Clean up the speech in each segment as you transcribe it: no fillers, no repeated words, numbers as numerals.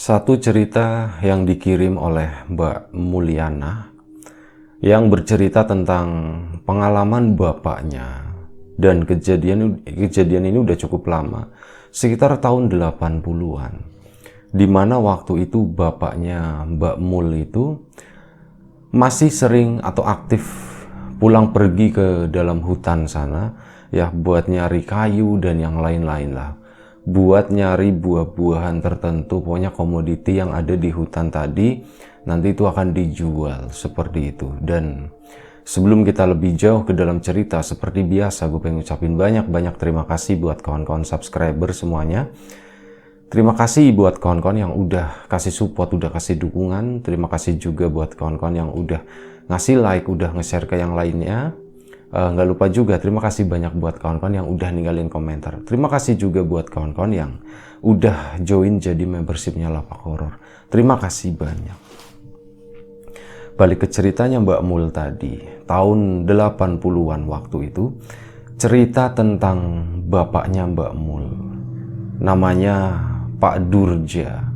Satu cerita yang dikirim oleh Mbak Mulyana yang bercerita tentang pengalaman bapaknya, dan kejadian ini udah cukup lama, sekitar tahun 80-an, di mana waktu itu bapaknya Mbak Mul itu masih sering atau aktif pulang pergi ke dalam hutan sana ya, buat nyari kayu dan yang lain-lain lah, buat nyari buah-buahan tertentu, pokoknya komoditi yang ada di hutan tadi nanti itu akan dijual, seperti itu. Dan sebelum kita lebih jauh ke dalam cerita, seperti biasa gue pengen ucapin banyak-banyak terima kasih buat kawan-kawan subscriber semuanya. Terima kasih buat kawan-kawan yang udah kasih support, udah kasih dukungan. Terima kasih juga buat kawan-kawan yang udah ngasih like, udah nge-share ke yang lainnya. Nggak lupa juga terima kasih banyak buat kawan-kawan yang udah ninggalin komentar. Terima kasih juga buat kawan-kawan yang udah join jadi membershipnya Lapak Horor. Terima kasih banyak. Balik ke ceritanya Mbak Mul tadi, tahun 80-an waktu itu, cerita tentang bapaknya Mbak Mul, namanya Pak Durja.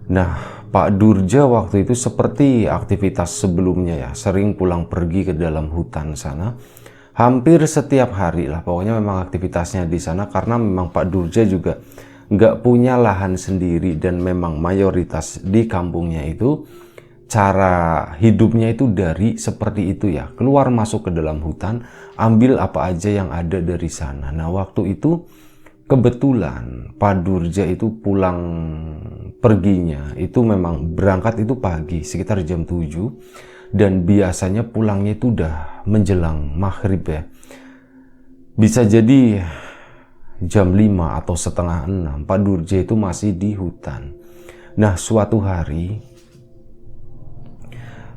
Nah, Pak Durja waktu itu seperti aktivitas sebelumnya ya, sering pulang pergi ke dalam hutan sana. Hampir setiap hari lah, pokoknya memang aktivitasnya di sana, karena memang Pak Durja juga nggak punya lahan sendiri, dan memang mayoritas di kampungnya itu cara hidupnya itu dari seperti itu ya, keluar masuk ke dalam hutan, ambil apa aja yang ada dari sana. Nah, waktu itu kebetulan Pak Durja itu pulang perginya itu memang berangkat itu pagi sekitar jam 7, dan biasanya pulangnya itu udah menjelang maghrib ya, bisa jadi jam 5 atau setengah 6 Pak Durja itu masih di hutan. Nah, suatu hari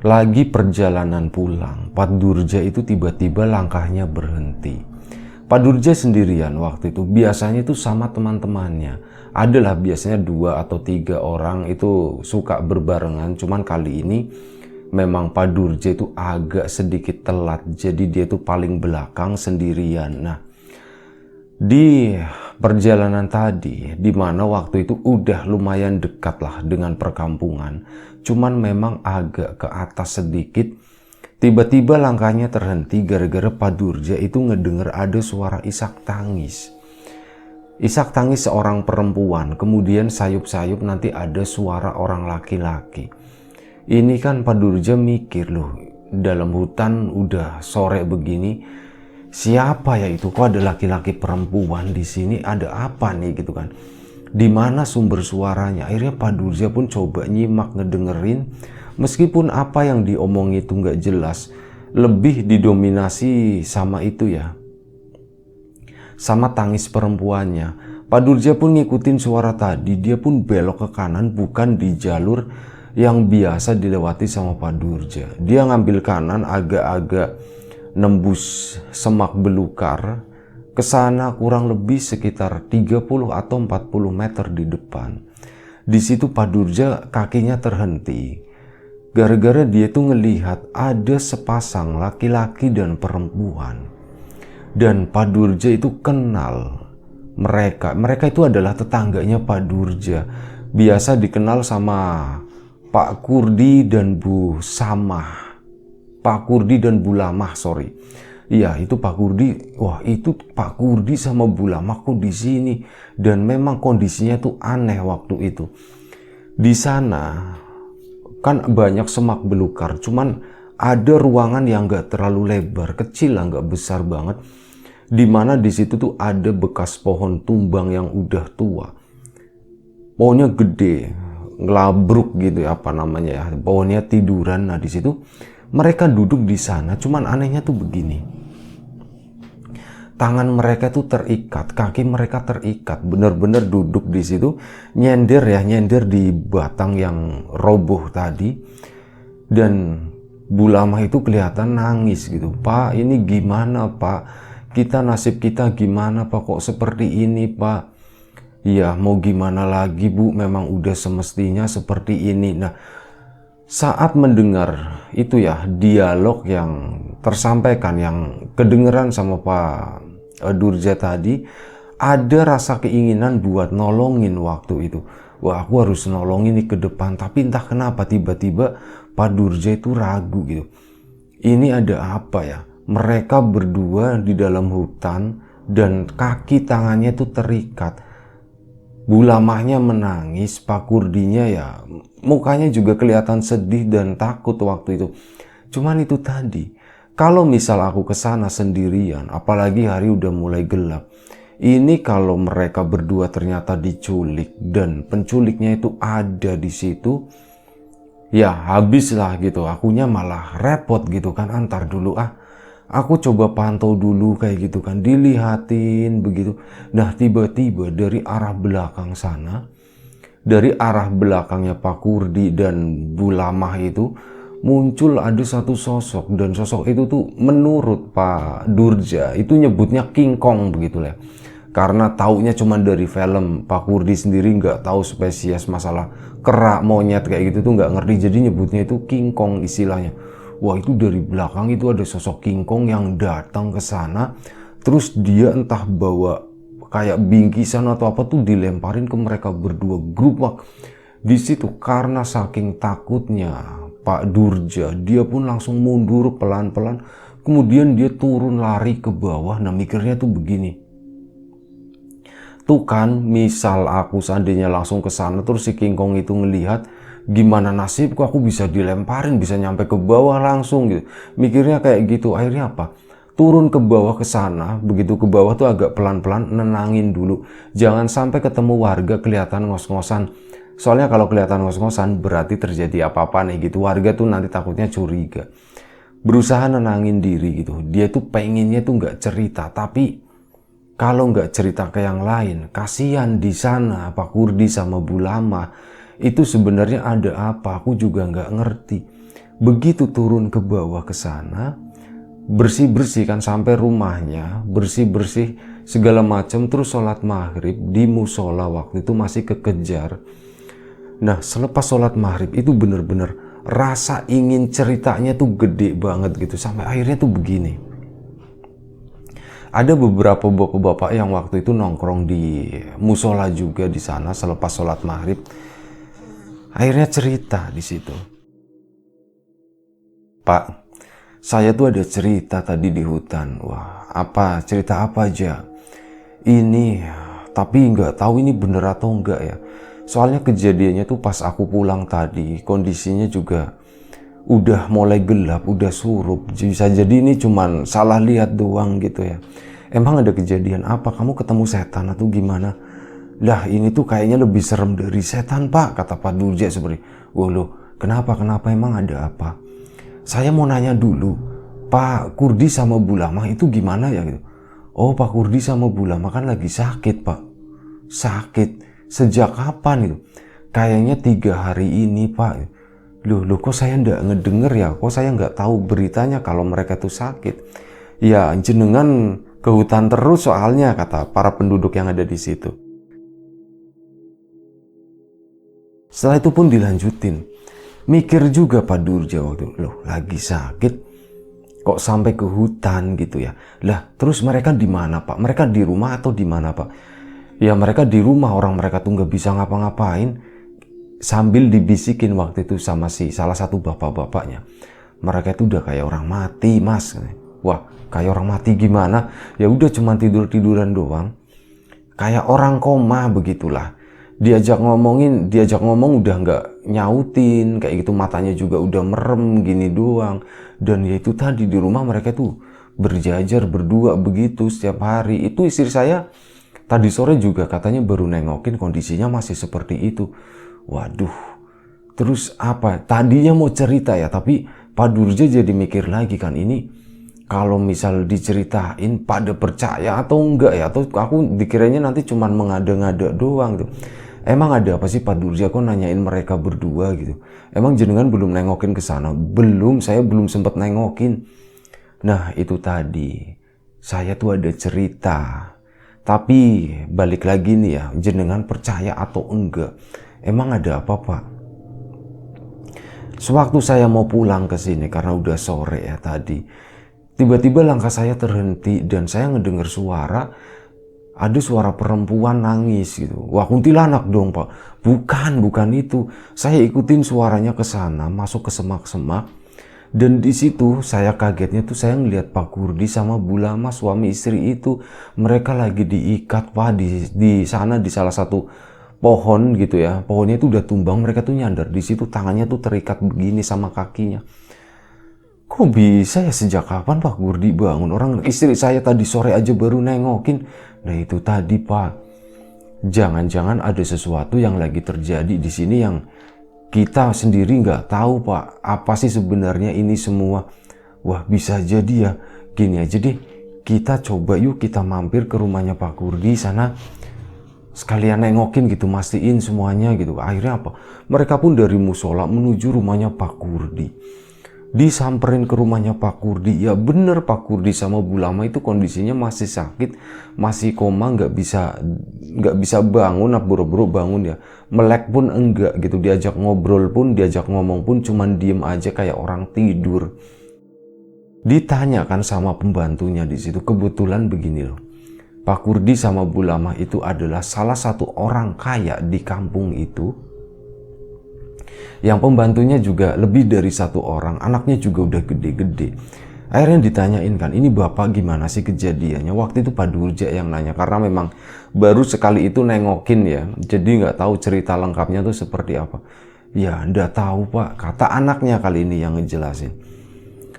lagi perjalanan pulang, Pak Durja itu tiba-tiba langkahnya berhenti. Pak Durja sendirian waktu itu, biasanya itu sama teman-temannya. Adalah biasanya 2 atau 3 orang itu suka berbarengan, cuman kali ini memang Pak Durja itu agak sedikit telat, jadi dia itu paling belakang sendirian. Nah, di perjalanan tadi, di mana waktu itu udah lumayan dekat lah dengan perkampungan, cuman memang agak ke atas sedikit, tiba-tiba langkahnya terhenti gara-gara Pak Durja itu ngedenger ada suara isak tangis. Isak tangis seorang perempuan, kemudian sayup-sayup nanti ada suara orang laki-laki. Ini kan Pak Durja mikir, loh, dalam hutan udah sore begini, siapa ya itu? Kok ada laki-laki perempuan di sini? Ada apa nih gitu kan? Di mana sumber suaranya? Akhirnya Pak Durja pun coba nyimak, ngedengerin. Meskipun apa yang diomongi itu nggak jelas, lebih didominasi sama itu ya, sama tangis perempuannya. Pak Durja pun ngikutin suara tadi, dia pun belok ke kanan, bukan di jalur yang biasa dilewati sama Pak Durja. Dia ngambil kanan agak-agak nembus semak belukar ke sana, kurang lebih sekitar 30 atau 40 meter di depan. Di situ Pak Durja kakinya terhenti gara-gara dia tuh ngelihat ada sepasang laki-laki dan perempuan. Dan Pak Durja itu kenal mereka. Mereka itu adalah tetangganya Pak Durja. Biasa dikenal sama Pak Kurdi dan Bu Samah. Pak Kurdi dan Bu Lamah, sorry. Iya, itu Pak Kurdi. Wah, itu Pak Kurdi sama Bu Lamah kok di sini. Dan memang kondisinya tuh aneh waktu itu. Di sana kan banyak semak belukar, cuman ada ruangan yang gak terlalu lebar, kecil lah, gak besar banget, dimana di situ tuh ada bekas pohon tumbang yang udah tua, pohonnya gede, ngelabruk gitu ya, apa namanya ya, pohonnya tiduran. Nah, di situ mereka duduk di sana, cuman anehnya tuh begini, tangan mereka tuh terikat, kaki mereka terikat, bener-bener duduk di situ, nyender di batang yang roboh tadi. Dan Bu Lamah itu kelihatan nangis gitu. Pak, ini gimana Pak? Nasib kita gimana Pak? Kok seperti ini Pak? Iya, mau gimana lagi Bu? Memang udah semestinya seperti ini. Nah, saat mendengar itu ya, dialog yang tersampaikan, yang kedengeran sama Pak Durja tadi, ada rasa keinginan buat nolongin waktu itu. Wah, aku harus nolongin nih ke depan, tapi entah kenapa tiba-tiba Pak Durja itu ragu gitu. Ini ada apa ya? Mereka berdua di dalam hutan dan kaki tangannya itu terikat. Bu Lamahnya menangis, Pak Kurdinya ya mukanya juga kelihatan sedih dan takut waktu itu. Cuman itu tadi, kalau misal aku kesana sendirian, apalagi hari udah mulai gelap, ini kalau mereka berdua ternyata diculik dan penculiknya itu ada di situ, ya habislah gitu. Akunya malah repot gitu kan, antar dulu aku coba pantau dulu kayak gitu kan, dilihatin begitu. Nah tiba-tiba dari arah belakang sana, dari arah belakangnya Pak Kurdi dan Bu Lamah itu muncul ada satu sosok, dan sosok itu tuh menurut Pak Durja itu nyebutnya King Kong begitulah. Karena taunya cuma dari film, Pak Kurdi sendiri nggak tahu spesies masalah kera, monyet kayak gitu tuh nggak ngerti, jadi nyebutnya itu King Kong istilahnya. Wah, itu dari belakang itu ada sosok King Kong yang datang ke sana, terus dia entah bawa kayak bingkisan atau apa tuh dilemparin ke mereka berdua, grup. Di situ karena saking takutnya Pak Durja, dia pun langsung mundur pelan-pelan, kemudian dia turun lari ke bawah. Nah mikirnya tuh begini, tuh kan misal aku seandainya langsung ke sana terus si King Kong itu ngelihat, gimana nasibku, aku bisa dilemparin, bisa nyampe ke bawah langsung gitu. Mikirnya kayak gitu. Akhirnya apa? Turun ke bawah ke sana, begitu ke bawah tuh agak pelan-pelan nenangin dulu. Jangan sampai ketemu warga kelihatan ngos-ngosan. Soalnya kalau kelihatan ngos-ngosan berarti terjadi apa-apa nih gitu. Warga tuh nanti takutnya curiga. Berusaha nenangin diri gitu. Dia tuh pengennya tuh nggak cerita, tapi kalau nggak cerita ke yang lain, kasihan di sana Pak Kurdi sama Bu Lama. Itu sebenarnya ada apa? Aku juga nggak ngerti. Begitu turun ke bawah ke sana, bersih-bersih kan sampai rumahnya, bersih-bersih segala macam, terus sholat maghrib di musola waktu itu masih kekejar. Nah, selepas sholat maghrib itu bener-bener rasa ingin ceritanya tuh gede banget gitu. Sampai akhirnya tuh begini. Ada beberapa bapak-bapak yang waktu itu nongkrong di musola juga di sana selepas sholat maghrib. Akhirnya cerita di situ. Pak, saya tuh ada cerita tadi di hutan. Wah, apa? Cerita apa aja? Ini, tapi nggak tahu ini bener atau enggak ya. Soalnya kejadiannya tuh pas aku pulang tadi, kondisinya juga udah mulai gelap, udah surup. Bisa jadi ini cuman salah lihat doang gitu ya. Emang ada kejadian apa? Kamu ketemu setan atau gimana? Lah ini tuh kayaknya lebih serem dari setan Pak, kata Pak Durja seperti. Wah loh, kenapa emang ada apa? Saya mau nanya dulu, Pak Kurdi sama Bu Lamah itu gimana ya gitu? Oh, Pak Kurdi sama Bu Lamah kan lagi sakit Pak. Sakit? Sejak kapan itu? Kayaknya 3 hari ini Pak. Loh kok saya nggak ngedenger ya? Kok saya nggak tahu beritanya kalau mereka tuh sakit? Ya jenengan ke hutan terus soalnya, kata para penduduk yang ada di situ. Setelah itu pun dilanjutin. Mikir juga Pak Durja waktu itu, loh lagi sakit kok sampai ke hutan gitu ya. Lah terus mereka di mana Pak? Mereka di rumah atau di mana Pak? Ya mereka di rumah, orang mereka tuh nggak bisa ngapa-ngapain. Sambil dibisikin waktu itu sama salah satu bapak-bapaknya. Mereka itu udah kayak orang mati Mas. Wah kayak orang mati gimana? Ya udah cuma tidur-tiduran doang. Kayak orang koma begitulah. Diajak ngomong udah nggak nyautin, kayak gitu, matanya juga udah merem gini doang. Dan ya itu tadi di rumah mereka tuh berjajar berdua begitu setiap hari. Itu istri saya tadi sore juga katanya baru nengokin kondisinya masih seperti itu. Waduh, terus apa? Tadinya mau cerita ya, tapi Pak Durja jadi mikir lagi kan, ini kalau misal diceritain pada percaya atau enggak ya, atau aku dikiranya nanti cuman mengada-ngada doang tuh. Emang ada apa sih Pak Durja kok nanyain mereka berdua gitu? Emang jenengan belum nengokin ke sana? Belum, saya belum sempat nengokin. Nah itu tadi, saya tuh ada cerita. Tapi balik lagi nih ya, jenengan percaya atau enggak? Emang ada apa Pak? Sewaktu saya mau pulang ke sini karena udah sore ya tadi, tiba-tiba langkah saya terhenti dan saya ngedengar suara ada suara perempuan nangis gitu. Wah, kuntilanak dong Pak. Bukan itu. Saya ikutin suaranya ke sana, masuk ke semak-semak. Dan di situ saya kagetnya tuh saya ngeliat Pak Kurdi sama Bu Lama suami istri itu. Mereka lagi diikat Pak di sana di salah satu pohon gitu ya. Pohonnya itu udah tumbang, mereka tuh nyandar di situ, tangannya tuh terikat begini sama kakinya. Kok bisa ya, sejak kapan Pak Kurdi bangun? Orang istri saya tadi sore aja baru nengokin. Nah itu tadi Pak, jangan-jangan ada sesuatu yang lagi terjadi di sini yang kita sendiri nggak tahu Pak. Apa sih sebenarnya ini semua? Wah bisa jadi ya. Gini aja deh, kita coba yuk kita mampir ke rumahnya Pak Kurdi sana. Sekalian nengokin gitu, mastiin semuanya gitu. Akhirnya apa? Mereka pun dari musola menuju rumahnya Pak Kurdi. Disamperin ke rumahnya Pak Kurdi, ya bener Pak Kurdi sama Bu Lama itu kondisinya masih sakit, masih koma, nggak bisa bangun, buru-buru bangun ya, melek pun enggak gitu, diajak ngobrol pun, diajak ngomong pun cuman diem aja kayak orang tidur. Ditanyakan sama pembantunya di situ, kebetulan begini loh, Pak Kurdi sama Bu Lama itu adalah salah satu orang kaya di kampung itu. Yang pembantunya juga lebih dari satu orang, anaknya juga udah gede-gede. Akhirnya ditanyain kan, ini bapak gimana sih kejadiannya? Waktu itu Pak Durja yang nanya, karena memang baru sekali itu nengokin ya, jadi nggak tahu cerita lengkapnya tuh seperti apa. Ya nggak tahu Pak, kata anaknya kali ini yang ngejelasin.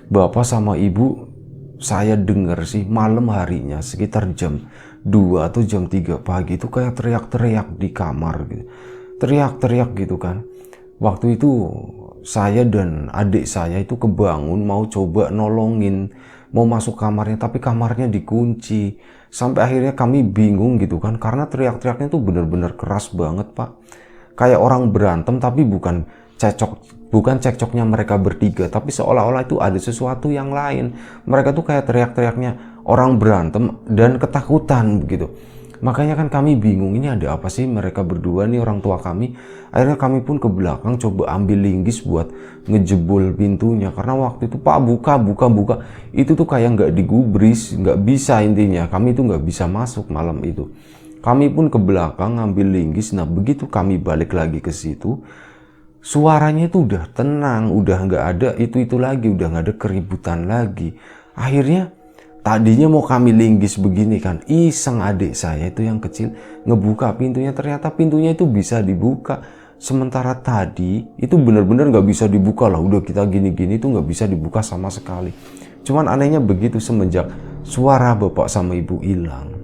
Bapak sama ibu, saya denger sih malam harinya sekitar jam 2 atau jam 3 pagi itu kayak teriak-teriak di kamar gitu. Teriak-teriak gitu kan. Waktu itu saya dan adik saya itu kebangun mau coba nolongin, mau masuk kamarnya tapi kamarnya dikunci. Sampai akhirnya kami bingung gitu kan, karena teriak-teriaknya tuh bener-bener keras banget Pak. Kayak orang berantem tapi bukan cekcoknya mereka bertiga, tapi seolah-olah itu ada sesuatu yang lain. Mereka tuh kayak teriak-teriaknya orang berantem dan ketakutan begitu. Makanya kan kami bingung, ini ada apa sih mereka berdua nih, orang tua kami. Akhirnya kami pun ke belakang coba ambil linggis buat ngejebol pintunya. Karena waktu itu Pak buka. Itu tuh kayak nggak digubris, nggak bisa intinya. Kami tuh nggak bisa masuk malam itu. Kami pun ke belakang ngambil linggis. Nah begitu kami balik lagi ke situ, suaranya itu udah tenang, udah nggak ada itu lagi, udah nggak ada keributan lagi. Akhirnya tadinya mau kami linggis begini kan, iseng adik saya itu yang kecil ngebuka pintunya, ternyata pintunya itu bisa dibuka. Sementara tadi itu bener-bener nggak bisa dibuka lah, udah kita gini-gini itu nggak bisa dibuka sama sekali. Cuman anehnya begitu, semenjak suara bapak sama ibu hilang,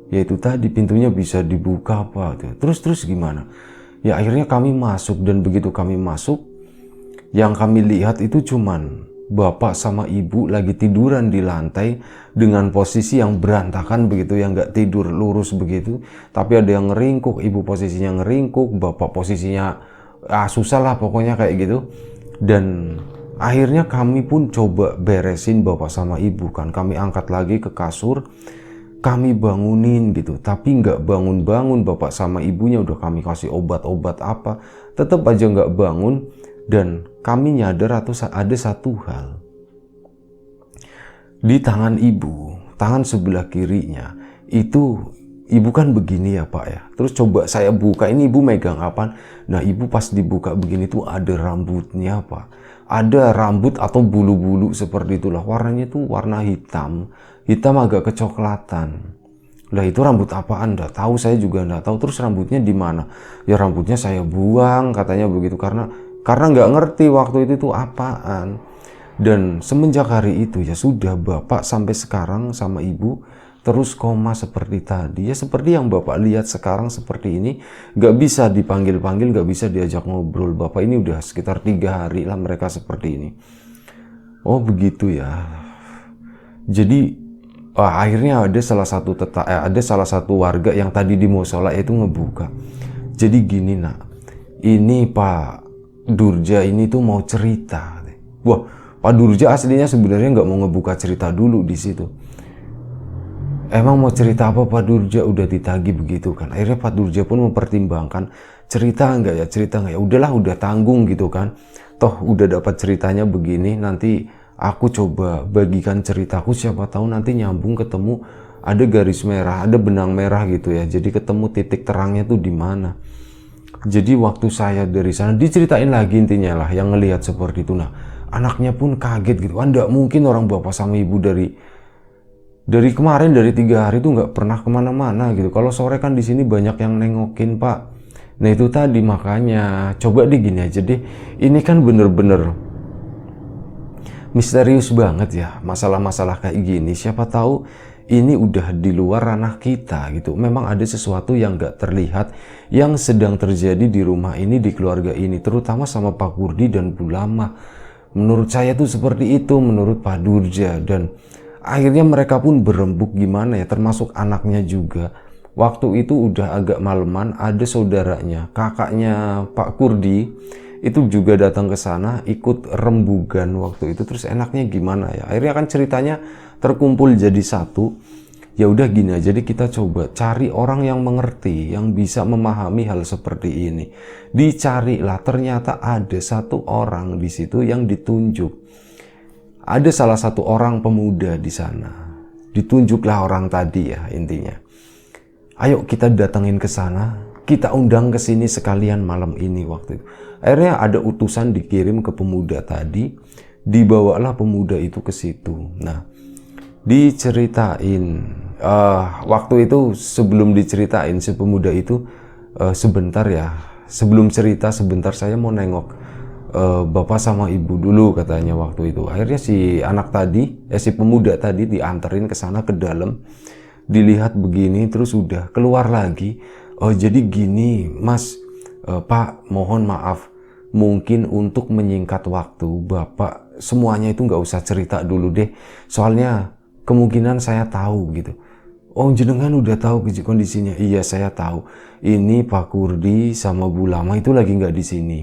yaitu tadi pintunya bisa dibuka apa tuh. Terus gimana? Ya akhirnya kami masuk, dan begitu kami masuk, yang kami lihat itu cuman bapak sama ibu lagi tiduran di lantai dengan posisi yang berantakan begitu, yang nggak tidur lurus begitu, tapi ada yang ngeringkuk, ibu posisinya ngeringkuk, bapak posisinya susah lah pokoknya kayak gitu. Dan akhirnya kami pun coba beresin bapak sama ibu kan, kami angkat lagi ke kasur, kami bangunin gitu, tapi nggak bangun-bangun. Bapak sama ibunya udah kami kasih obat-obat apa, tetap aja nggak bangun. Dan kami nyadar atau ada satu hal, di tangan ibu, tangan sebelah kirinya itu, ibu kan begini ya Pak ya, terus coba saya buka, ini ibu megang apa? Nah ibu pas dibuka begini tuh ada rambutnya Pak, ada rambut atau bulu-bulu seperti itulah, warnanya tuh warna hitam agak kecoklatan. Lah itu rambut apaan? Nggak tahu, saya juga nggak tahu. Terus rambutnya di mana? Ya rambutnya saya buang katanya begitu, karena nggak ngerti waktu itu tuh apaan. Dan semenjak hari itu ya sudah, bapak sampai sekarang sama ibu terus koma seperti tadi, ya seperti yang bapak lihat sekarang seperti ini, nggak bisa dipanggil-panggil, nggak bisa diajak ngobrol. Bapak ini udah sekitar 3 hari lah mereka seperti ini. Oh begitu ya. Jadi akhirnya ada salah satu warga yang tadi di musola itu ngebuka. Jadi gini nak, ini Pak Durja ini tuh mau cerita. Wah, Pak Durja aslinya sebenarnya nggak mau ngebuka cerita dulu di situ. Emang mau cerita apa Pak Durja? Udah ditagih begitu kan. Akhirnya Pak Durja pun mempertimbangkan, cerita nggak ya. Udahlah, udah tanggung gitu kan. Toh udah dapat ceritanya begini, nanti aku coba bagikan ceritaku, siapa tahu nanti nyambung ketemu ada garis merah, ada benang merah gitu ya. Jadi ketemu titik terangnya tuh di mana. Jadi waktu saya dari sana diceritain lagi intinya lah yang ngelihat seperti itu. Nah, anaknya pun kaget gitu. Nggak mungkin orang bapak sama ibu dari kemarin, dari 3 hari itu nggak pernah kemana-mana gitu. Kalau sore kan di sini banyak yang nengokin pak. Nah itu tadi, makanya coba deh gini aja deh. Ini kan bener-bener misterius banget ya masalah-masalah kayak gini. Siapa tahu ini udah di luar ranah kita gitu. Memang ada sesuatu yang nggak terlihat yang sedang terjadi di rumah ini, di keluarga ini, terutama sama Pak Kurdi dan Bu Lama. Menurut saya tuh seperti itu, menurut Pak Durja. Dan akhirnya mereka pun berembuk gimana ya, termasuk anaknya juga. Waktu itu udah agak maleman, ada saudaranya, kakaknya Pak Kurdi, itu juga datang ke sana ikut rembugan waktu itu. Terus enaknya gimana ya? Akhirnya kan ceritanya terkumpul jadi satu. Ya udah gini aja, jadi kita coba cari orang yang mengerti, yang bisa memahami hal seperti ini. Dicarilah, ternyata ada satu orang di situ yang ditunjuk. Ada salah satu orang pemuda di sana. Ditunjuklah orang tadi ya intinya. Ayo kita datangin ke sana, kita undang ke sini sekalian malam ini waktu itu. Akhirnya ada utusan dikirim ke pemuda tadi, dibawalah pemuda itu ke situ. Nah, diceritain waktu itu, sebelum diceritain si pemuda itu sebentar ya, sebelum cerita sebentar saya mau nengok bapak sama ibu dulu katanya waktu itu. Akhirnya si anak tadi, si pemuda tadi dianterin ke sana ke dalam, dilihat begini, terus udah keluar lagi. Oh jadi gini mas, pak mohon maaf, mungkin untuk menyingkat waktu bapak semuanya itu nggak usah cerita dulu deh, soalnya kemungkinan saya tahu gitu. Oh jenengan udah tahu kondisinya? Iya saya tahu, ini Pak Kurdi sama Bu Lama itu lagi nggak di sini.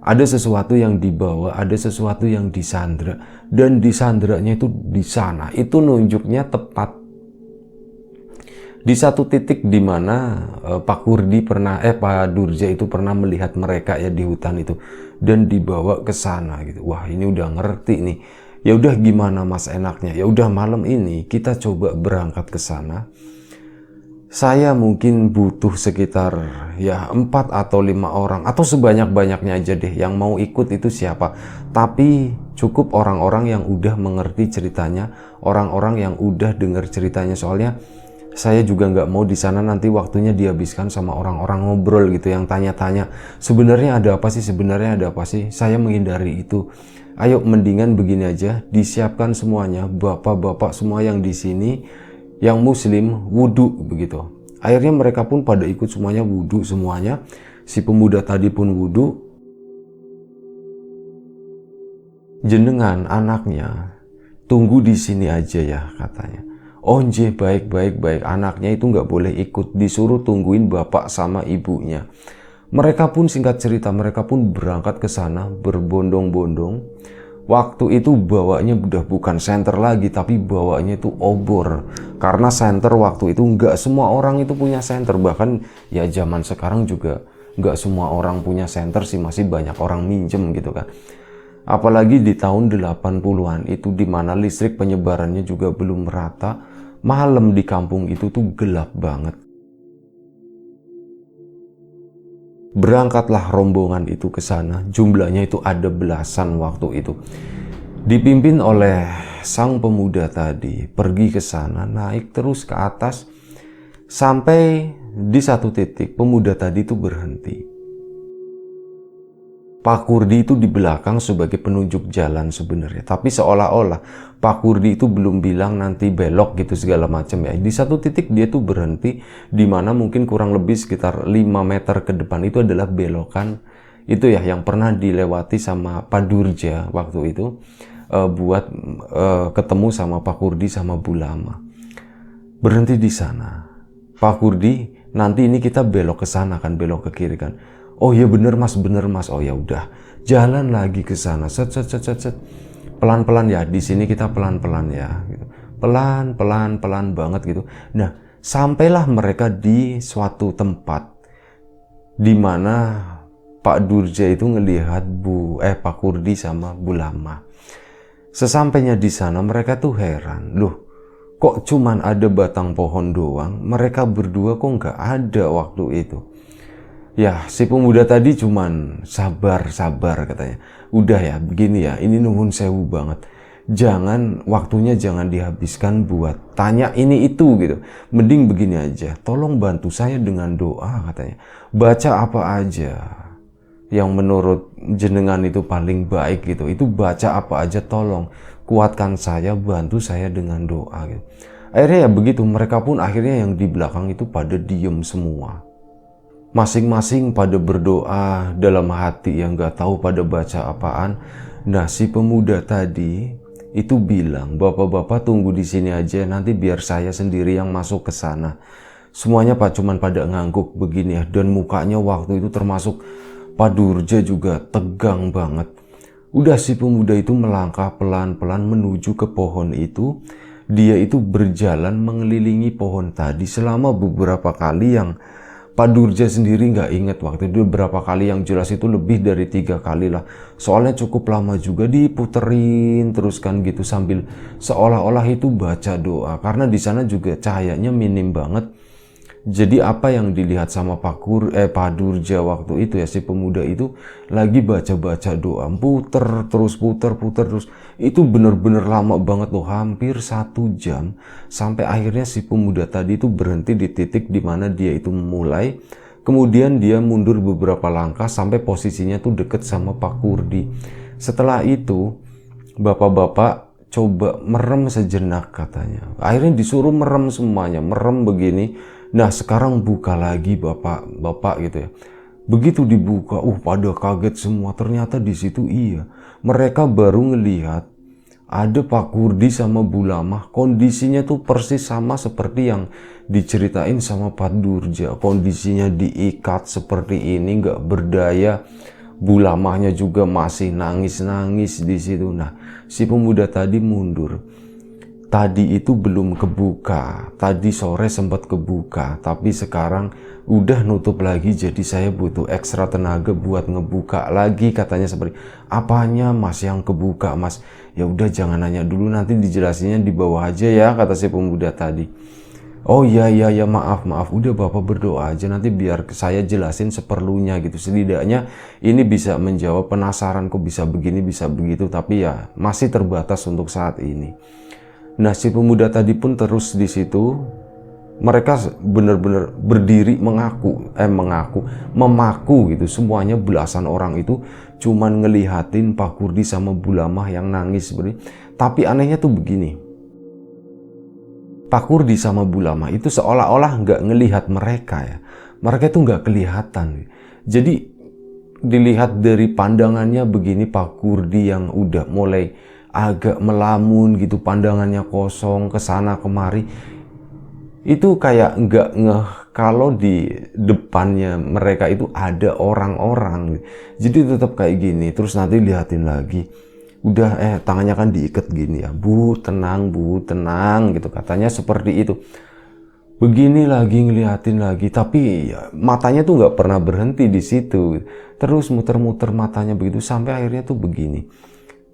Ada sesuatu yang dibawa, ada sesuatu yang disandra, dan disandranya itu di sana. Itu nunjuknya tepat di satu titik di mana Pak Kurdi pernah, Pak Durja itu pernah melihat mereka ya di hutan itu, dan dibawa ke sana gitu. Wah ini udah ngerti nih. Ya udah gimana mas enaknya? Ya udah malam ini kita coba berangkat ke sana. Saya mungkin butuh sekitar ya 4 atau 5 orang atau sebanyak-banyaknya aja deh yang mau ikut itu siapa. Tapi cukup orang-orang yang udah mengerti ceritanya, orang-orang yang udah dengar ceritanya, soalnya saya juga nggak mau di sana nanti waktunya dihabiskan sama orang-orang ngobrol gitu yang tanya-tanya sebenarnya ada apa sih, sebenarnya ada apa sih. Saya menghindari itu. Ayo mendingan begini aja, disiapkan semuanya, bapak-bapak semua yang di sini yang muslim wudhu begitu. Akhirnya mereka pun pada ikut semuanya wudhu semuanya. Si pemuda tadi pun wudhu. Jenengan anaknya tunggu di sini aja ya katanya. Oh nje, baik. Anaknya itu nggak boleh ikut, disuruh tungguin bapak sama ibunya. Mereka pun singkat cerita, mereka pun berangkat ke sana berbondong-bondong. Waktu itu bawanya udah bukan senter lagi, tapi bawanya itu obor. Karena senter waktu itu nggak semua orang itu punya senter. Bahkan ya zaman sekarang juga nggak semua orang punya senter sih, masih banyak orang minjem gitu kan. Apalagi di tahun 80-an itu, dimana listrik penyebarannya juga belum merata. Malam di kampung itu tuh gelap banget. Berangkatlah rombongan itu ke sana. Jumlahnya itu ada belasan waktu itu. Dipimpin oleh sang pemuda tadi, pergi ke sana, naik terus ke atas. Sampai di satu titik pemuda tadi itu berhenti. Pak Kurdi itu di belakang sebagai penunjuk jalan sebenarnya. Tapi seolah-olah Pak Kurdi itu belum bilang nanti belok gitu segala macam ya. Di satu titik dia tuh berhenti, di mana mungkin kurang lebih sekitar 5 meter ke depan itu adalah belokan. Itu ya yang pernah dilewati sama Pak Durja waktu itu buat ketemu sama Pak Kurdi sama Bu Lama. Berhenti di sana. Pak Kurdi, nanti ini kita belok ke sana kan, belok ke kiri kan. Oh ya bener mas. Oh ya udah, jalan lagi ke sana. Set. Pelan-pelan ya, di sini kita pelan-pelan ya. Gitu. Pelan banget gitu. Nah, sampailah mereka di suatu tempat di mana Pak Durja itu ngelihat Pak Kurdi sama Bu Lama. Sesampainya di sana mereka tuh heran, loh Kok cuman ada batang pohon doang, mereka berdua kok nggak ada waktu itu. Ya, si pemuda tadi cuman sabar katanya. Udah ya, begini ya, ini nuhun sewu banget. Waktunya jangan dihabiskan buat tanya ini itu gitu. Mending begini aja, tolong bantu saya dengan doa katanya. Baca apa aja yang menurut jenengan itu paling baik gitu. Itu baca apa aja, tolong kuatkan saya, bantu saya dengan doa gitu. Akhirnya ya begitu, mereka pun akhirnya yang di belakang itu pada diem semua. Masing-masing pada berdoa dalam hati yang gak tahu pada baca apaan. Nah, si pemuda tadi itu bilang, bapak-bapak tunggu di sini aja, nanti biar saya sendiri yang masuk ke sana. Semuanya cuman pada ngangguk begini ya, dan mukanya waktu itu termasuk Pak Durja juga tegang banget. Udah si pemuda itu melangkah pelan-pelan menuju ke pohon itu. Dia itu berjalan mengelilingi pohon tadi selama beberapa kali yang Pak Durja sendiri nggak inget waktu itu berapa kali, yang jelas itu lebih dari 3 kali lah. Soalnya cukup lama juga diputerin terus kan gitu sambil seolah-olah itu baca doa. Karena di sana juga cahayanya minim banget. Jadi apa yang dilihat sama Pak Durja waktu itu ya, si pemuda itu lagi baca-baca doa, puter terus. Itu bener-bener lama banget loh, hampir 1 jam. Sampai akhirnya si pemuda tadi itu berhenti di titik dimana dia itu mulai. Kemudian dia mundur beberapa langkah sampai posisinya tuh deket sama Pak Kurdi. Setelah itu bapak-bapak coba merem sejenak katanya. Akhirnya disuruh merem semuanya, merem begini. Nah, sekarang buka lagi bapak gitu ya. Begitu dibuka, pada kaget semua. Ternyata di situ iya, mereka baru ngelihat ada Pak Kurdi sama Bu Lamah. Kondisinya tuh persis sama seperti yang diceritain sama Pak Durja. Kondisinya diikat seperti ini, nggak berdaya. Bu Lamahnya juga masih nangis-nangis di situ. Nah, si pemuda tadi mundur. Tadi itu belum kebuka, tadi sore sempat kebuka, tapi sekarang udah nutup lagi, jadi saya butuh ekstra tenaga buat ngebuka lagi katanya. Seperti apanya mas yang kebuka mas? Ya udah jangan nanya dulu, nanti dijelasinnya di bawah aja ya, kata si pemuda tadi. Oh iya maaf, udah bapak berdoa aja, nanti biar saya jelasin seperlunya gitu. Setidaknya ini bisa menjawab penasaran kok bisa begini bisa begitu, tapi ya masih terbatas untuk saat ini. Nah, si pemuda tadi pun terus di situ. Mereka benar-benar berdiri memaku gitu. Semuanya belasan orang itu cuman ngelihatin Pak Kurdi sama Bu Lamah yang nangis seperti. Tapi anehnya tuh begini. Pak Kurdi sama Bu Lamah itu seolah-olah nggak ngelihat mereka ya. Mereka itu nggak kelihatan. Jadi dilihat dari pandangannya begini, Pak Kurdi yang udah mulai agak melamun gitu, pandangannya kosong kesana kemari, itu kayak nggak ngeh kalau di depannya mereka itu ada orang-orang. Jadi tetap kayak gini, terus nanti lihatin lagi, udah tangannya kan diikat gini ya, bu tenang gitu katanya seperti itu. Begini lagi ngeliatin lagi, tapi ya, matanya tuh nggak pernah berhenti di situ, terus muter-muter matanya begitu sampai akhirnya tuh begini.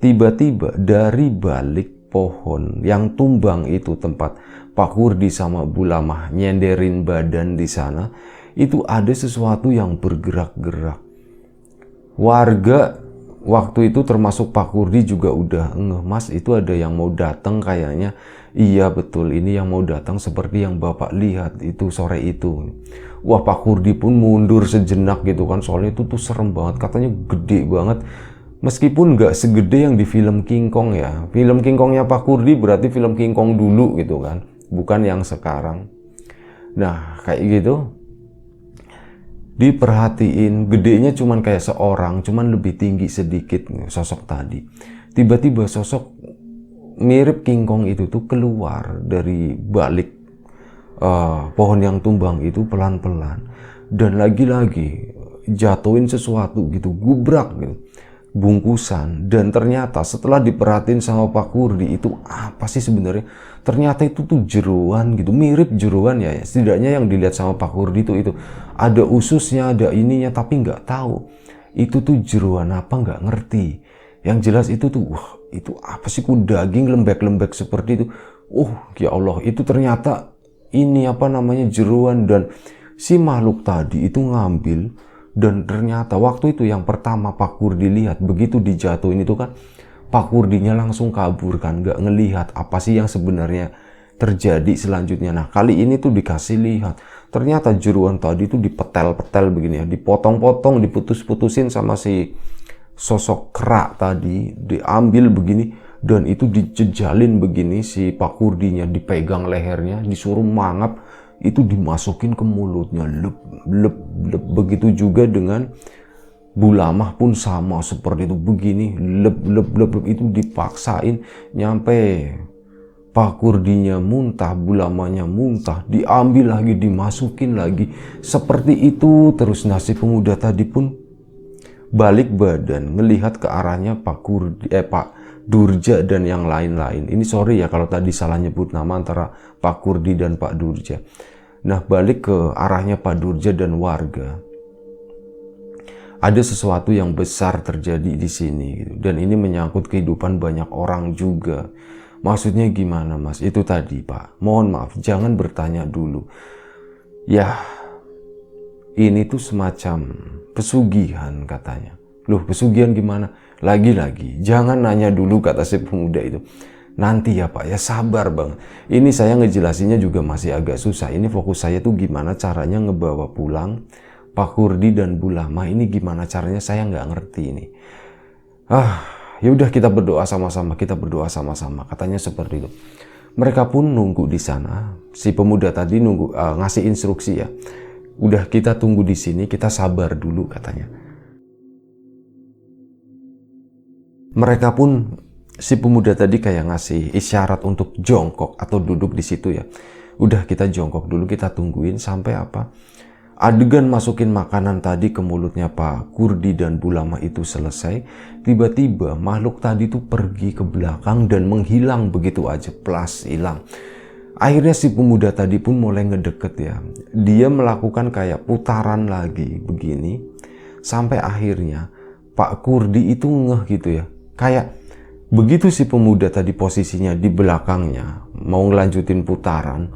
Tiba-tiba dari balik pohon yang tumbang itu, tempat Pak Kurdi sama Bu Lamah nyenderin badan di sana, itu ada sesuatu yang bergerak-gerak. Warga waktu itu termasuk Pak Kurdi juga udah ngeh, mas itu ada yang mau datang kayaknya. Iya betul, ini yang mau datang seperti yang bapak lihat itu sore itu. Wah, Pak Kurdi pun mundur sejenak gitu kan, soalnya itu tuh serem banget, katanya gede banget. Meskipun nggak segede yang di film King Kong ya. Film King Kongnya Pak Kurdi berarti film King Kong dulu gitu kan. Bukan yang sekarang. Nah kayak gitu. Diperhatiin, gedenya cuman kayak seorang, cuman lebih tinggi sedikit sosok tadi. Tiba-tiba sosok mirip King Kong itu tuh keluar dari balik pohon yang tumbang itu pelan-pelan. Dan lagi-lagi jatuhin sesuatu gitu, gubrak gitu. Bungkusan. Dan ternyata setelah diperhatiin sama Pak Kurdi, itu apa sih sebenarnya? Ternyata itu tuh jeroan gitu, mirip jeroan ya. Setidaknya yang dilihat sama Pak Kurdi itu ada ususnya, ada ininya, tapi nggak tahu itu tuh jeroan apa, nggak ngerti. Yang jelas itu tuh, wah itu apa sih, kok daging lembek-lembek seperti itu. Oh ya Allah, itu ternyata ini apa namanya jeroan, dan si makhluk tadi itu ngambil. Dan ternyata waktu itu yang pertama Pak Kurdi lihat, begitu dijatuhin itu kan Pak Kurdinya langsung kabur kan, nggak ngelihat apa sih yang sebenarnya terjadi selanjutnya. Nah kali ini tuh dikasih lihat, ternyata jeroan tadi tuh dipetel-petel begini ya, dipotong-potong, diputus-putusin sama si sosok kera tadi, diambil begini, dan itu dijejalin begini, si Pak Kurdinya dipegang lehernya, disuruh mangap, itu dimasukin ke mulutnya, lep, lep, lep. Begitu juga dengan Bulamah pun sama seperti itu, begini, lep, lep, lep, lep. Itu dipaksain nyampe Pak Kurdinya muntah, Bulamanya muntah, diambil lagi, dimasukin lagi, seperti itu terus. Nasi pemuda tadi pun balik badan ngelihat ke arahnya Pak Durja dan yang lain-lain. Ini sorry ya kalau tadi salah nyebut nama antara Pak Kurdi dan Pak Durja. Nah balik ke arahnya Pak Durja dan warga. Ada sesuatu yang besar terjadi di sini gitu. Dan ini menyangkut kehidupan banyak orang juga. Maksudnya gimana mas? Itu tadi Pak, mohon maaf jangan bertanya dulu. Ya ini tuh semacam pesugihan katanya. Loh pesugihan gimana? Lagi-lagi jangan nanya dulu, kata si pemuda itu. Nanti ya Pak, ya sabar bang. Ini saya ngejelasinnya juga masih agak susah. Ini fokus saya tuh gimana caranya ngebawa pulang Pak Kurdi dan Bulamah. Ini gimana caranya saya nggak ngerti ini. Ya udah kita berdoa sama-sama, kita berdoa sama-sama. Katanya seperti itu. Mereka pun nunggu di sana. Si pemuda tadi nunggu ngasih instruksi ya. Udah kita tunggu di sini, kita sabar dulu katanya. Mereka pun, si pemuda tadi kayak ngasih isyarat untuk jongkok atau duduk di situ ya. Udah kita jongkok dulu, kita tungguin sampai apa? Adegan masukin makanan tadi ke mulutnya Pak Kurdi dan Bulamah itu selesai. Tiba-tiba makhluk tadi tuh pergi ke belakang dan menghilang begitu aja, plas hilang. Akhirnya si pemuda tadi pun mulai ngedeket ya. Dia melakukan kayak putaran lagi begini. Sampai akhirnya Pak Kurdi itu ngeh gitu ya. Kayak begitu si pemuda tadi posisinya di belakangnya. Mau ngelanjutin putaran.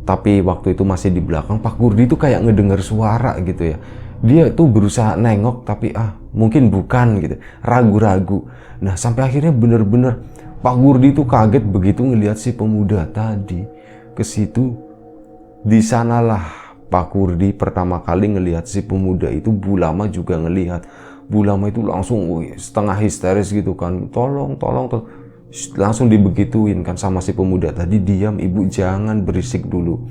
Tapi waktu itu masih di belakang. Pak Kurdi itu kayak ngedenger suara gitu ya. Dia tuh berusaha nengok tapi mungkin bukan gitu. Ragu-ragu. Nah sampai akhirnya bener-bener Pak Kurdi itu kaget begitu ngelihat si pemuda tadi ke situ. Di sanalah Pak Kurdi pertama kali ngelihat si pemuda itu. Bulamah juga ngelihat. Bulamah itu langsung setengah histeris gitu kan. Tolong. Langsung dibegituin kan sama si pemuda tadi. Diam ibu, jangan berisik dulu.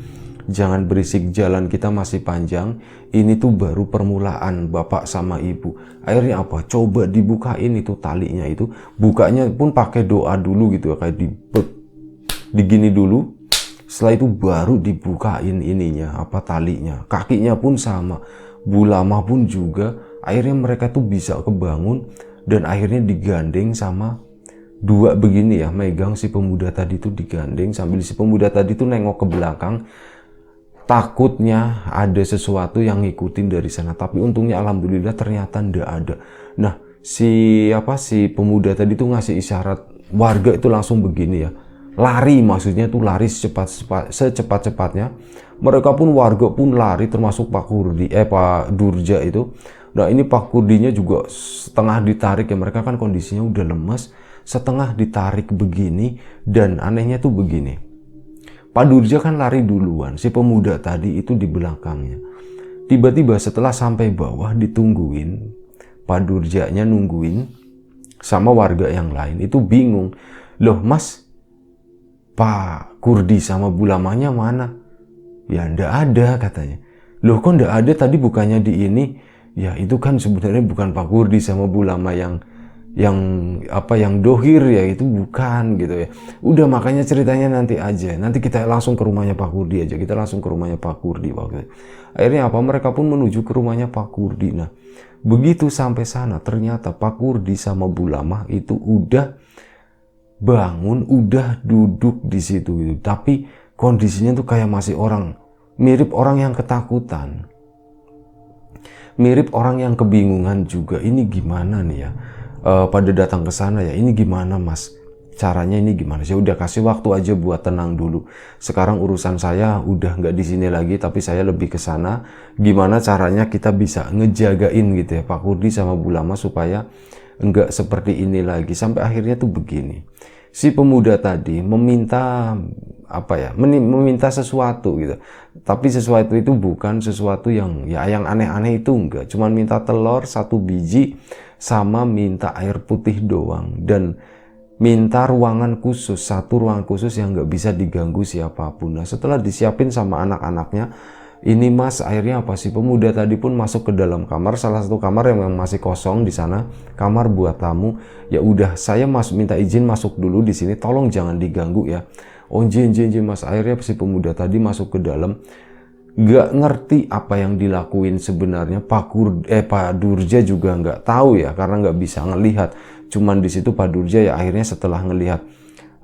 Jangan berisik, jalan kita masih panjang. Ini tuh baru permulaan bapak sama ibu. Akhirnya apa? Coba dibukain itu talinya itu. Bukanya pun pakai doa dulu gitu ya. Kayak digini dulu. Setelah itu baru dibukain ininya, talinya. Kakinya pun sama. Bulamah pun juga. Akhirnya mereka tuh bisa kebangun. Dan akhirnya digandeng sama dua begini ya. Megang si pemuda tadi tuh digandeng. Sambil si pemuda tadi tuh nengok ke belakang. Takutnya ada sesuatu yang ngikutin dari sana. Tapi untungnya alhamdulillah ternyata ndak ada. Nah si pemuda tadi tuh ngasih isyarat. Warga itu langsung begini ya. Lari, maksudnya tuh lari secepat-cepatnya. Mereka pun warga pun lari termasuk Pak Durja itu. Nah ini Pak Kurdinya juga setengah ditarik ya. Mereka kan kondisinya udah lemes. Setengah ditarik begini. Dan anehnya tuh begini. Pak Durja kan lari duluan. Si pemuda tadi itu di belakangnya. Tiba-tiba setelah sampai bawah ditungguin. Pak Durjanya nungguin. Sama warga yang lain. Itu bingung. Loh mas, Pak Kurdi sama Bulamahnya mana? Ya ndak ada katanya. Loh kok ndak ada, tadi bukannya di ini? Ya itu kan sebenarnya bukan Pak Kurdi sama Bulamah yang dohir ya, itu bukan gitu ya. Udah makanya ceritanya nanti aja. Nanti kita langsung ke rumahnya Pak Kurdi aja. Kita langsung ke rumahnya Pak Kurdi waktu itu. Akhirnya mereka pun menuju ke rumahnya Pak Kurdi. Nah, begitu sampai sana ternyata Pak Kurdi sama Bulamah itu udah bangun, udah duduk di situ gitu. Tapi kondisinya tuh kayak masih mirip orang yang ketakutan. Mirip orang yang kebingungan juga. Ini gimana nih ya? Pada datang ke sana ya. Ini gimana mas? caranya ini gimana? Saya udah kasih waktu aja buat tenang dulu. Sekarang urusan saya udah nggak di sini lagi, tapi saya lebih ke sana. Gimana caranya kita bisa ngejagain gitu ya Pak Kurdi sama Bu Lama supaya nggak seperti ini lagi. Sampai akhirnya tuh begini. Si pemuda tadi meminta meminta sesuatu gitu. Tapi sesuatu itu bukan sesuatu yang aneh-aneh, itu enggak. Cuman minta telur 1 biji sama minta air putih doang, dan minta ruangan khusus, 1 ruangan khusus yang nggak bisa diganggu siapapun. Nah, setelah disiapin sama anak-anaknya, ini Mas, airnya apa sih? Pemuda tadi pun masuk ke dalam kamar, salah satu kamar yang masih kosong di sana, kamar buat tamu. Ya udah, saya minta izin masuk dulu di sini, tolong jangan diganggu ya. Oh jin Mas, airnya si pemuda tadi masuk ke dalam. Nggak ngerti apa yang dilakuin sebenarnya. Pak Durja juga nggak tahu ya, karena nggak bisa ngelihat. Cuman di situ Pak Durja ya akhirnya setelah ngelihat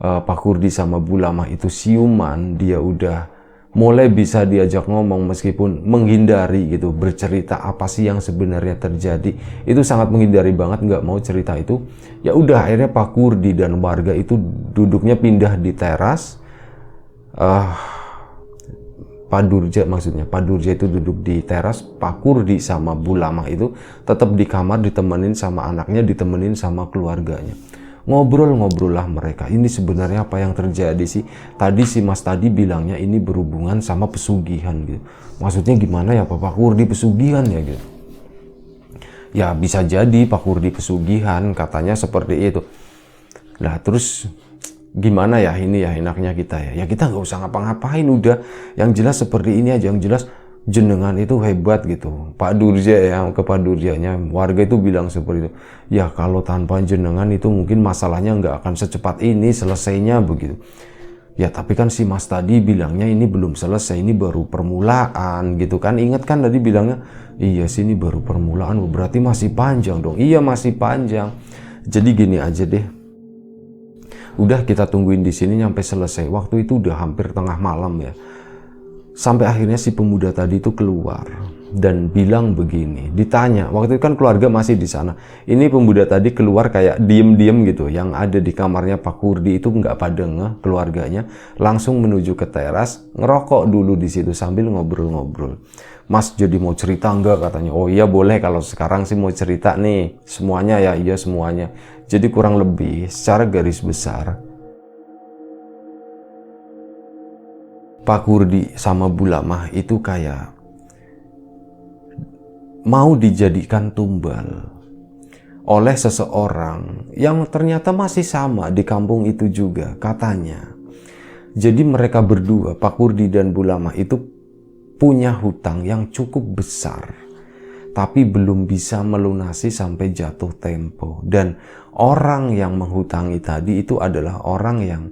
Pak Kurdi sama Bu Lama itu siuman, dia udah mulai bisa diajak ngomong meskipun menghindari gitu, bercerita apa sih yang sebenarnya terjadi. Itu sangat menghindari banget, nggak mau cerita itu. Ya udah, akhirnya Pak Kurdi dan warga itu duduknya pindah di teras. Pak Durja itu duduk di teras, Pak Kurdi sama Bu Lama itu tetap di kamar ditemenin sama anaknya, ditemenin sama keluarganya. Ngobrol-ngobrol lah mereka. Ini sebenarnya apa yang terjadi sih? Tadi si Mas tadi bilangnya ini berhubungan sama pesugihan gitu. Maksudnya gimana ya Pak Kurdi pesugihan ya gitu? Ya bisa jadi Pak Kurdi pesugihan, katanya seperti itu. Nah terus gimana ya ini ya enaknya kita ya kita nggak usah ngapa-ngapain, udah yang jelas seperti ini aja, yang jelas jenengan itu hebat gitu. Pak Durja ya, ke Pak Durjanya warga itu bilang seperti itu. Ya kalau tanpa jenengan itu mungkin masalahnya nggak akan secepat ini selesainya begitu. Ya tapi kan si Mas tadi bilangnya ini belum selesai, ini baru permulaan gitu kan. Ingat kan tadi bilangnya, iya sih ini baru permulaan, berarti masih panjang dong. Iya masih panjang. Jadi gini aja deh, udah kita tungguin di sini sampai selesai. Waktu itu udah hampir tengah malam ya. Sampai akhirnya si pemuda tadi itu keluar dan bilang begini. Ditanya, waktu itu kan keluarga masih di sana. Ini pemuda tadi keluar kayak diem-diem gitu. Yang ada di kamarnya Pak Kurdi itu nggak pada ngeh keluarganya. Langsung menuju ke teras, ngerokok dulu di situ sambil ngobrol-ngobrol. Mas jadi mau cerita nggak katanya? Oh iya boleh, kalau sekarang sih mau cerita nih. Semuanya ya, iya semuanya. Jadi kurang lebih secara garis besar, Pak Kurdi sama Bu Lama itu kayak mau dijadikan tumbal oleh seseorang yang ternyata masih sama di kampung itu juga katanya. Jadi mereka berdua, Pak Kurdi dan Bu Lama itu punya hutang yang cukup besar, tapi belum bisa melunasi sampai jatuh tempo. Dan orang yang menghutangi tadi itu adalah orang yang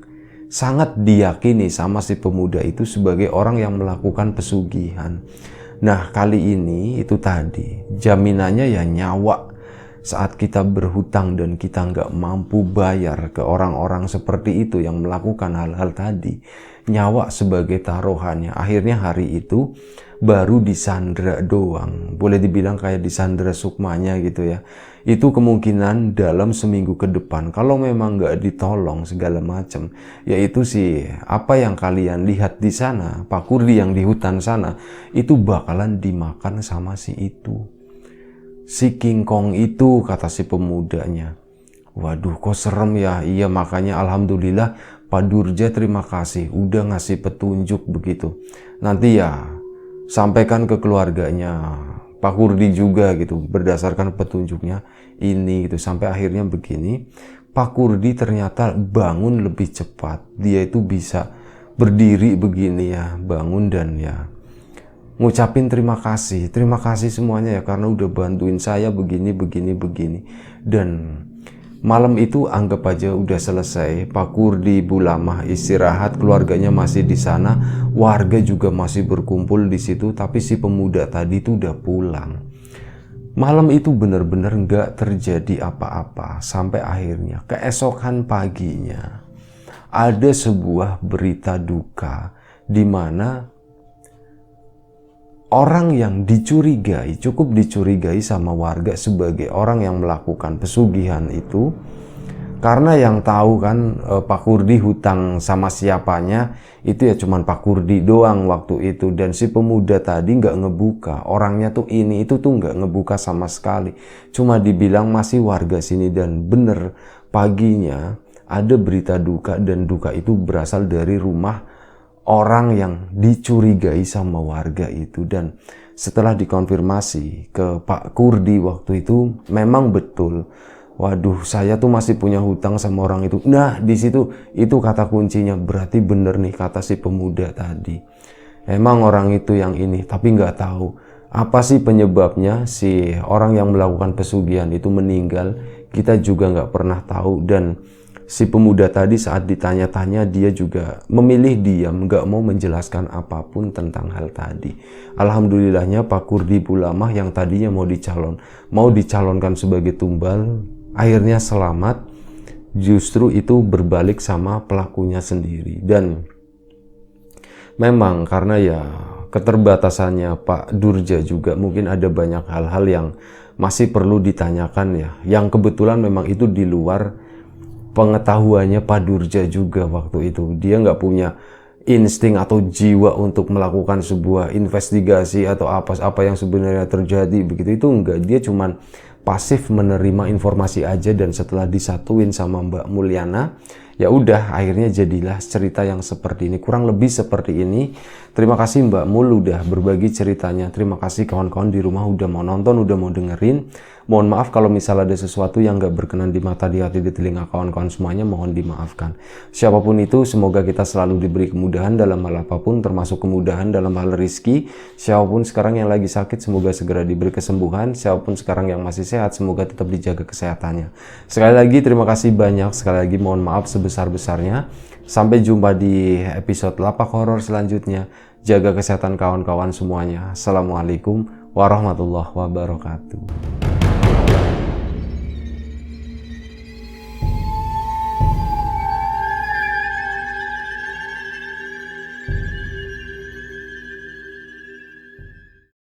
sangat diyakini sama si pemuda itu sebagai orang yang melakukan pesugihan. Nah kali ini itu tadi jaminannya ya nyawa. Saat kita berhutang dan kita nggak mampu bayar ke orang-orang seperti itu yang melakukan hal-hal tadi, nyawa sebagai taruhannya. Akhirnya hari itu baru disandra doang, boleh dibilang kayak disandra sukmanya gitu ya. Itu kemungkinan dalam seminggu ke depan kalau memang nggak ditolong segala macam, yaitu sih apa yang kalian lihat di sana, Pak Kurdi yang di hutan sana itu bakalan dimakan sama si itu, si King Kong itu, kata si pemudanya. Waduh kok serem ya. Iya makanya alhamdulillah Pak Durja terima kasih udah ngasih petunjuk begitu. Nanti ya sampaikan ke keluarganya Pak Kurdi juga gitu, berdasarkan petunjuknya ini gitu. Sampai akhirnya begini, Pak Kurdi ternyata bangun lebih cepat. Dia itu bisa berdiri begini ya, bangun dan ya ngucapin terima kasih semuanya ya karena udah bantuin saya begini. Dan malam itu anggap aja udah selesai. Pak Kurdi, Bu Lama istirahat, keluarganya masih di sana, warga juga masih berkumpul di situ, tapi si pemuda tadi itu udah pulang. Malam itu benar-benar nggak terjadi apa-apa sampai akhirnya keesokan paginya ada sebuah berita duka di mana orang yang cukup dicurigai sama warga sebagai orang yang melakukan pesugihan itu Karena yang tahu kan Pak Kurdi hutang sama siapanya itu ya cuman Pak Kurdi doang waktu itu. Dan si pemuda tadi nggak ngebuka, orangnya tuh ini itu tuh nggak ngebuka sama sekali. Cuma dibilang masih warga sini, dan bener paginya ada berita duka, dan duka itu berasal dari rumah orang yang dicurigai sama warga itu. Dan setelah dikonfirmasi ke Pak Kurdi waktu itu, memang betul, waduh, saya tuh masih punya hutang sama orang itu. Nah, di situ itu kata kuncinya. Berarti bener nih kata si pemuda tadi. Emang orang itu yang ini, tapi nggak tahu apa sih penyebabnya si orang yang melakukan pesugihan itu meninggal. Kita juga nggak pernah tahu. Dan si pemuda tadi saat ditanya-tanya, dia juga memilih diam, nggak mau menjelaskan apapun tentang hal tadi. Alhamdulillahnya Pak Kurdi Pulamah yang tadinya mau dicalonkan sebagai tumbal, akhirnya selamat. Justru itu berbalik sama pelakunya sendiri. Dan memang karena ya keterbatasannya Pak Durja juga, mungkin ada banyak hal-hal yang masih perlu ditanyakan ya, yang kebetulan memang itu di luar pengetahuannya Pak Durja juga waktu itu. Dia nggak punya insting atau jiwa untuk melakukan sebuah investigasi atau apa yang sebenarnya terjadi begitu, itu enggak. Dia cuman pasif menerima informasi aja, dan setelah disatuin sama Mbak Mulyana, ya udah akhirnya jadilah cerita yang seperti ini, kurang lebih seperti ini. Terima kasih Mbak Mul udah berbagi ceritanya. Terima kasih kawan-kawan di rumah udah mau nonton, udah mau dengerin. Mohon maaf kalau misal ada sesuatu yang gak berkenan di mata, di hati, di telinga kawan-kawan semuanya, mohon dimaafkan. Siapapun itu, semoga kita selalu diberi kemudahan dalam hal apapun, termasuk kemudahan dalam hal rezeki. Siapapun sekarang yang lagi sakit, semoga segera diberi kesembuhan. Siapapun sekarang yang masih sehat, semoga tetap dijaga kesehatannya. Sekali lagi terima kasih banyak, sekali lagi mohon maaf sebesar-besarnya. Sampai jumpa di episode Lapak Horor selanjutnya. Jaga kesehatan kawan-kawan semuanya. Assalamualaikum warahmatullahi wabarakatuh.